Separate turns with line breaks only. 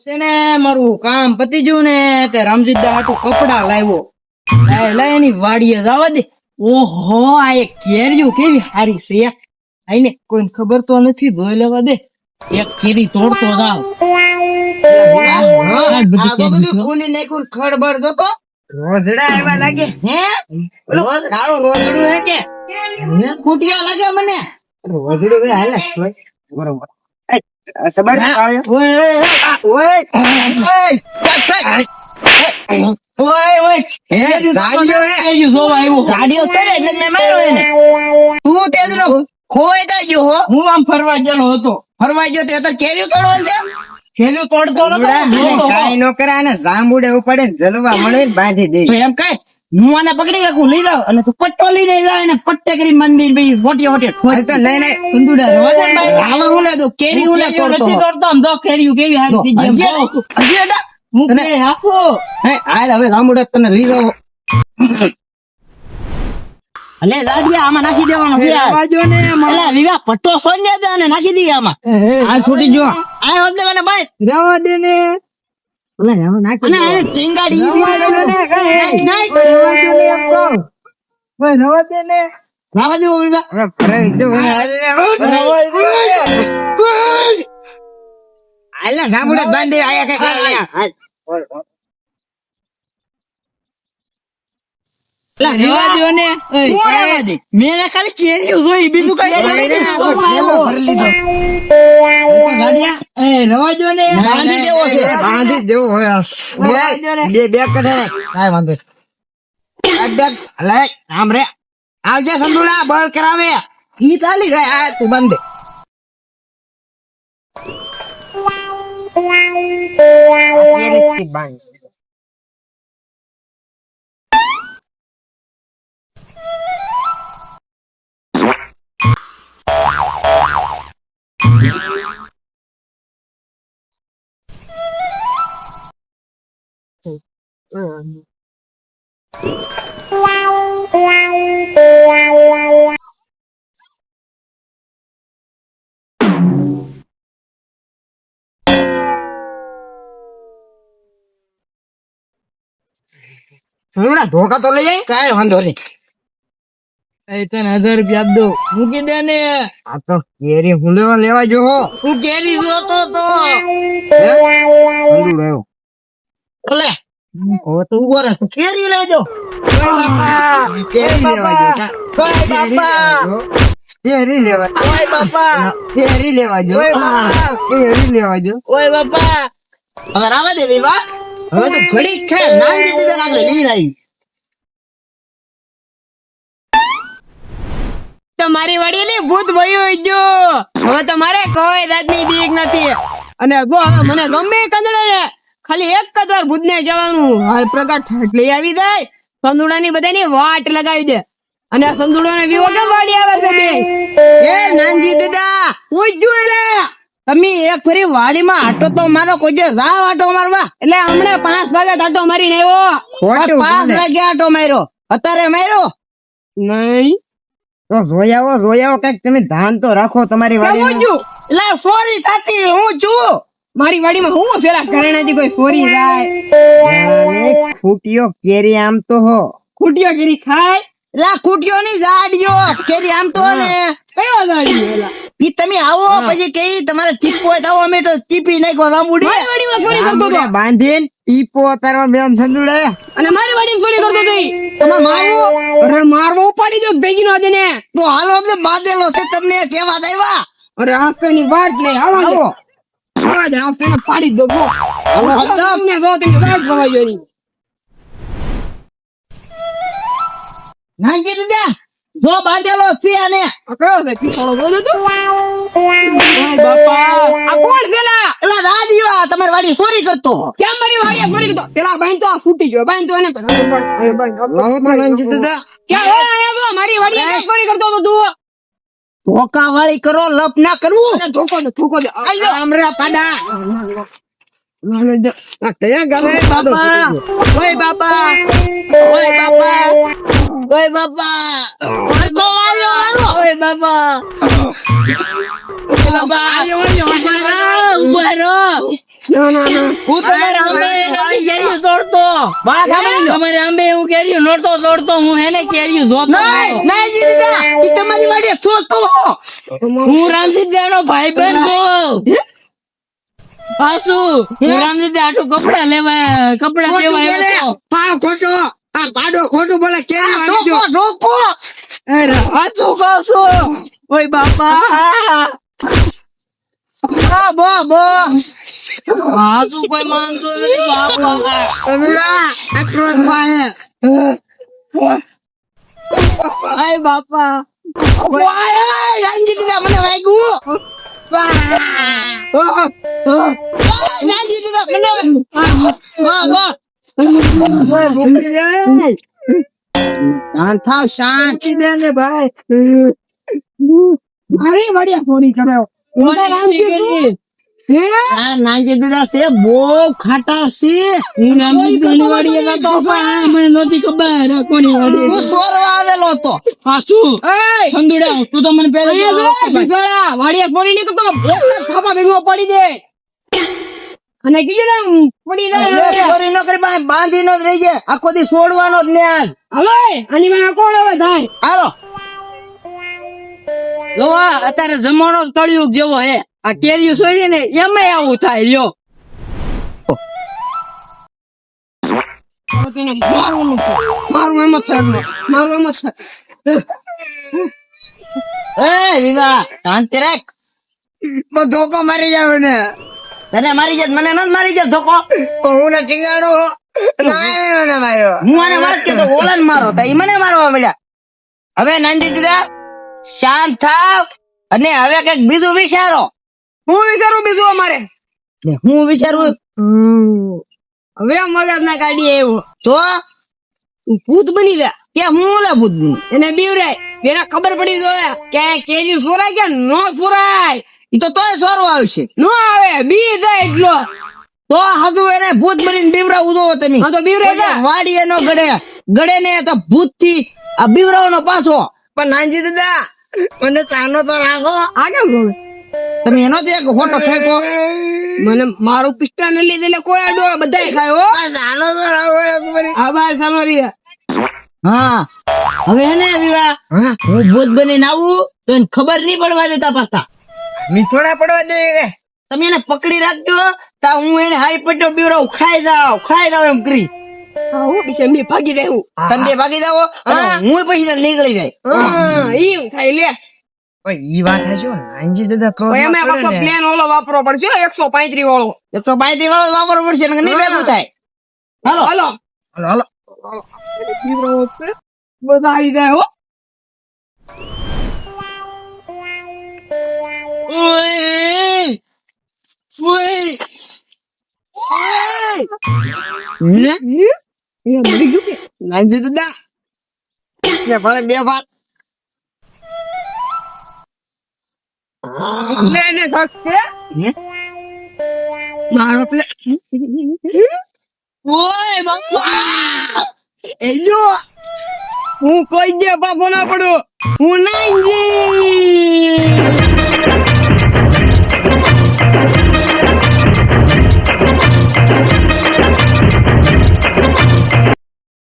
છે ને મારું કામ પતી ગયું ને તે રામજીદા હાટુ કપડા લાવ્યો લઈ એની વાડીએ જવા દે. ઓહો આ એક કેરીઓ કેવી સારી છે આઈને કોઈને ખબર તો નથી, જોઈ લેવા દે. એક કેરી તોડતો જાવ. ખડબર જોતો રોજડા એવા લાગે હે રોજડું હે કે ફૂટિયા લાગે મને રોજડું હાલે બરોબર. હું આમ ફરવા ગયેલો હતો. ફરવા ગયો તે કેરીઓ તોડવા છે. કેરીઓ તોડતો કઈ નો કરે અને જાંબુડે ઉપડે જલવા મળે બાંધી દે. તો એમ કઈ હું આને પકડી રાખું લઈ જાવ અને તું પટ્ટો લઈને જાય ને પટ્ટે કરી મંદિર ભાઈ મોટી મોટી ઠોક તો લઈને કંદુડા રવાજન ભાઈ આવા હું લે દો કેરી હું લે તોડતો આમ દો કેરીઓ કેવી હારી થઈ ગઈ હજી એડા હું કે હાફો હે આય હવે રામુડા તને લઈ જાવ. અલે દાડિયા આમાં નાખી દેવાનો છે યાર જો ને અલે વિવા પટ્ટો સોંજે દે અને નાખી દી આમાં. આ છૂટી જો આ હોદ દેવાને ભાઈ રવા દે ને ઓલા રવા નાખી અને ચિંગાડી રવા દે ને નાખ રવા દે ને એમ કહો ભાઈ રવા દે ને રવા દે વિવા અરે દે આલા સાંભળે બાંધે આયા કે મેં ખાલી કેરી જોઈ બીજું કઈ રવાજો ને બાંધી દેવો છે. બાંધી દેવો હોય બે કઢે કઈ વાંધો આમ રે આવજે સંતુડા બળ કરાવે ઈ ચાલી જાય. આ તું બંધ ધોકા તો લઈ જાય કઈ વાંધો નહીં. તને 1000 રૂપિયા આપી દો મૂકી દે ને. આ તો કેરી હું લેવા જો હું કેરી જોતો તો ઓલે ઓ તો ઉભો રહે કેરી લેજો. કેરી લેવા જો કેરી લેવા ઓય બાપા કેરી લેવા જો કેરી લેવા જો ઓય બાપા. હવે રાવા દે વિવા હવે તો ઘડી છે માંગી દીધા આપણે લઈ રહી. તમારી વડીલી ભૂત ભયું જો હવે તમારે કોઈ જાતની બીક નથી. અને જો હવે મને ગમે કંદડે ને ખાલી એક જ વાર ભૂત ને કહેવાનું હાલ પ્રગટ લઈ આવી જાય સંદુડાની બધાની વાટ લગાવી દે. અને આ સંદુડો ને વિવો કેમ વાડી આવે છે બે એ નાનજી દાદા હું જોઈ લે તમે એક ફરી વાડીમાં આટો તો મારો કોઈ જે જાવ આટો મારવા એટલે હમણે 5 વાગે આટો મારીને આવ્યો 5 વાગે આટો માર્યો અત્યારે માર્યો નહીં તો જોયાવો કઈક તમે ધ્યાન તો રાખો તમારી વાડીમાં. એટલે સોરી સાથી હું છું મારી વાડીમાં હું છેલા કરણાજી કોઈ સોરી જાય ખૂટિયો કેરી આમ તો હો ખૂટિયો કેરી ખાય લા ખૂટિયો ની જાડિયો કેરી આમ તો ને કયો જાડિયો ઈ તમે આવો પછી કે તમારે ટીપો હોય તો અમે તો ટીપી નાખો સાંભળી મારી વાડીમાં ચોરી કરતો તો બાંધીન ટીપો તારો બેન સંદુડે અને મારી વાડીમાં ચોરી કરતો તો તમે મારવો અરે મારવો ઉપાડી દો ભેગી નો દેને તો હાલો અમને બાંધેલો છે તમને કેવા દેવા અરે આસ્તેની વાત નહીં આવો આવાજ આસ્તેને પાડી દો બો હવે તમને જો તમે વાત કરવા જોઈ નાઈ દીધા જો બાંધેલો છે અને કયો છે પીછોડો બોલો તો ઓય બાપા આ કોણ પેલા એલા રાજીઓ તમારી વાડી ચોરી કરતો કેમ મારી વાડી ચોરી કરતો પેલા બાઈન તો છૂટી ગયો બાઈન તો એને લાવો તો નાઈ દીધા ક્યાં આયા તો મારી વાડી ચોરી કરતો તો તું ધોકા વાળી કરો લપ ના કરવું અને ધોકો દે આયો આમરા પાડા કયા ગાલે ઓય બાપા ઓય બાપા ઓય બાપા ઓય બાપા બાપા આયો ઉભરો
હું તમારા આંબે નથી કેરીયું તોડતો.
વાત સાંભળી લો.
તમારે આંબે હું કેરીયું નોરતો તોડતો, હું હેને કેરીયું ધોતો.
નાઈજી દીદા ઈ તમારી વાડીએ સોતો
હું રામસિદ્ધાનો ભાઈબંધ છું. પાછું હું રામસિદ્ધા આટલું કપડા લેવા આવ્યો.
પાવ ખોટો આ પાડો ખોટું બોલે કેમ આવી જો
રોકો. અરે હાચું કહું છું. ઓય બાપા. હાચું કોઈ માનતું નથી બાપા.
અમલા અક્રોત પાહે
આય બાપા.
વાય રાંજી દીદા મને વાગ્યું રાંજી દીદા મને શાંત થાવ શાંતિ દે ને ભાઈ મારી વડિયા ફોની કર્યો
આ નાંજી દીદા છે બહુ ખાટા છે. હું રામસિદ્ધાની વાડીએ જતો પણ મને નહોતી ખબર આ કોની વાડી.
હું સોરવા આવેલો હતો
પાછું ખંડુડા તું તો મને પહેલા
વાડિયા ફોની નીકળતો થાપા ભેગો પડી દે અને કીધું ને પડી દે
ચોરી ન કરી ભાઈ બાંધી નો જ રહી જાય. આખો દી છોડવાનો જ ને આજ.
હવે આની માં કોણ હવે થાય
હાલો લોવા અત્યારે જમાનો કળિયુગ જેવો હે. આ કેરીઓ છોડી ને એમાં આવું થાય લ્યો.
મારું એમ જ
એ વિવા શાંતિ રાખ.
ધોકો મારી જાવ ને
તને મારી જાત મને ન મારી જાત ધોકો.
હું ને ટીંગાણો ના માર્યો
હું આને વાત કેતો ઓલાને મારો તા ઈ મને મારવા મળ્યા. હવે નાંદી દીદા શાંત થાવ અને હવે કઈક બીજું વિચારો.
હું વિચારું બીજું અમારે
હું વિચારું
હવે મગજ ના કાઢીએ એવો
તો
ભૂત બની જા
કે હું ઓલા બુદ્ધ
એને બીવરાય એને ખબર પડી જોઈએ કે કેરી સોરાય કે નો સોરાય
ઈ તો તોય સોરવો આવશે.
નો આવે બી જાય એટલો
તો હજુ એને ભૂત બનીને બીવરાવું દો તમે.
હા તો બીવરાય જા
વાડી એનો ગડે ને તો ભૂત થી આ બીવરાવનો પાછો.
પણ નાનજી દાદા મને ચાનો તો રાખો આગળ બોલે
તમે એનો જ એક ફોટો ફેંકો.
મને મારું પિસ્તા ને લીધે એટલે કોઈ આડો બધાય ખાય હો ચાનો તો રાખો એક મરી આ બાર સાનો રીયા
હા હવે હે ને વિવા હું ભૂત બનીને આવું તો એને ખબર નહીં પડવા દેતા પાછા.
મીઠોડા પડવા દે કે
તમે એને પકડી રાખજો તા હું એને હાઈ પટ્ટો બીવરાવ ખાઈ જાવ એમ કરી.
આવો પછી મે ભાગી જાઉં
તમે બે ભાગી જાઓ અને હું પછી નીકળી જાય.
ઈ થાય લે
ઓય ઈ વાત હશે નાનજી દાદા ક્રોધ
એમે પાછો પ્લાન ઓલો વાપરવો પડશે 135 વાળો
135 વાળો વાપરવો પડશે ને નહીં ભેગું થાય. હાલો
હાલો
હાલો
બધા આવી જાય હો મરી ગયું કે નાનજી દાદા ને ભલે બે વાત ને થકતે મારો પ્લે ઓય બાપા એજો હું કોઈ જે બાપો ના પડું હું નાનજી